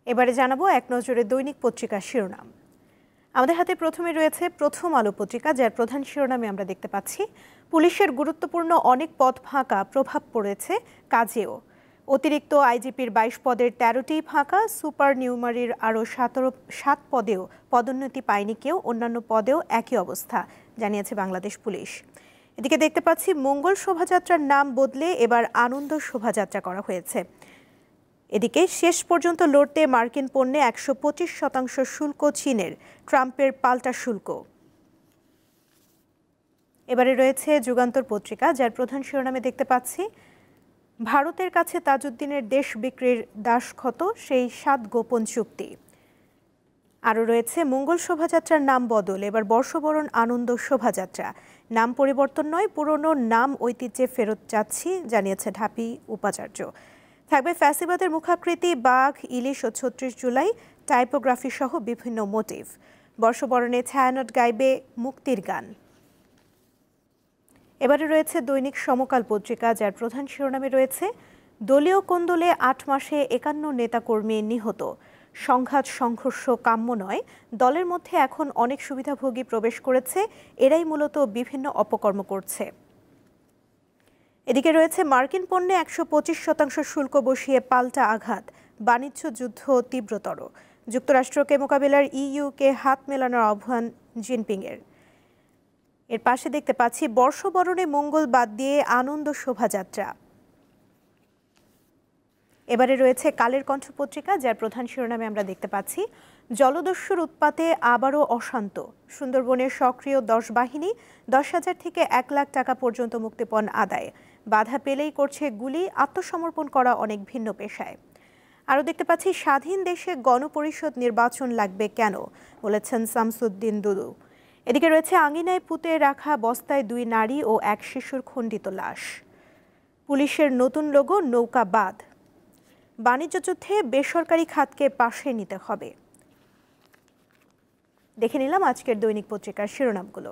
এবারে জানাবো এক নজরে দৈনিক পত্রিকার শিরোনাম। আমাদের হাতে প্রথমে রয়েছে প্রথম আলো পত্রিকা, যার প্রধান শিরোনামে আমরা দেখতে পাচ্ছি পুলিশের গুরুত্বপূর্ণ অনেক পদ ফাঁকা, প্রভাব পড়েছে কাজেও। অতিরিক্ত আইজিপির 22 পদের 13টি ফাঁকা, সুপার নিউমারির আরও 7 পদেও পদোন্নতি পায়নি কেউ, অন্যান্য পদেও একই অবস্থা, জানিয়েছে বাংলাদেশ পুলিশ। এদিকে দেখতে পাচ্ছি মঙ্গল শোভাযাত্রার নাম বদলে এবার আনন্দ শোভাযাত্রা করা হয়েছে। এদিকে শেষ পর্যন্ত লড়তে মার্কিন পণ্যে 125% শুল্ক চীনের, ট্রাম্পের পাল্টা শুল্ক। এবারে রয়েছে যুগান্তর পত্রিকা, যার প্রধান শিরোনামে দেখতে পাচ্ছি ভারতের কাছে তাজউদ্দিনের দেশ বিক্রির দাসক্ষত, সেই 7 গোপন চুক্তি। আরও রয়েছে মঙ্গল শোভাযাত্রার নাম বদল, এবার বর্ষবরণ আনন্দ শোভাযাত্রা। নাম পরিবর্তন নয়, পুরনো নাম ঐতিহ্যে ফেরত যাচ্ছি, জানিয়েছে ঢাবি উপাচার্য। থাকবে ফ্যাসিবাদের মুখাকৃতি, বাঘ, ইলিশ ও 36 জুলাই, টাইপোগ্রাফি সহ বিভিন্ন মোটিভ। বর্ষবরণে ছায়ানট গাইবে মুক্তির গান। এবারে রয়েছে দৈনিক সমকাল পত্রিকা, যার প্রধান শিরোনামে রয়েছে দলীয় কোন্দলে 8 মাসে 51 নেতাকর্মী নিহত, সংঘাত সংঘর্ষ কাম্য নয়, দলের মধ্যে এখন অনেক সুবিধাভোগী প্রবেশ করেছে, এরাই মূলত বিভিন্ন অপকর্ম করছে। এদিকে রয়েছে মার্কিন পণ্যে 125% শুল্ক বসিয়ে পাল্টা আঘাত, বাণিজ্য যুদ্ধ তীব্রতর, যুক্তরাষ্ট্রকে মোকাবিলার ইইউকে হাত মেলানোর আহ্বান জিনপিংয়ের। এর পাশে দেখতে পাচ্ছি বর্ষবরণে মঙ্গল বাদ দিয়ে আনন্দ শোভাযাত্রা। এবারে রয়েছে কালের কণ্ঠ পত্রিকা, যার প্রধান শিরোনামে আমরা দেখতে পাচ্ছি জলদস্যুর উৎপাতে আবারও অশান্ত, সুন্দরবনের সক্রিয় 10 বাহিনী, 10,000 থেকে 1 লাখ টাকা পর্যন্ত মুক্তিপণ আদায়, বাধা পেলেই করছে গুলি, আত্মসমর্পণ করা অনেক ভিন্ন পেশায়। আরও দেখতে পাচ্ছি স্বাধীন দেশে গণপরিষদ নির্বাচন লাগবে কেন, বলেছেন শামসুদ্দিন দুদু। এদিকে রয়েছে আঙিনায় পুঁতে রাখা বস্তায় 2 নারী ও 1 শিশুর খণ্ডিত লাশ। পুলিশের নতুন লোগো নৌকা বাদ, বাণিজ্য যুদ্ধে বেসরকারি খাতকে পাশে নিতে হবে। দেখে নিলাম আজকের দৈনিক পত্রিকার শিরোনামগুলো।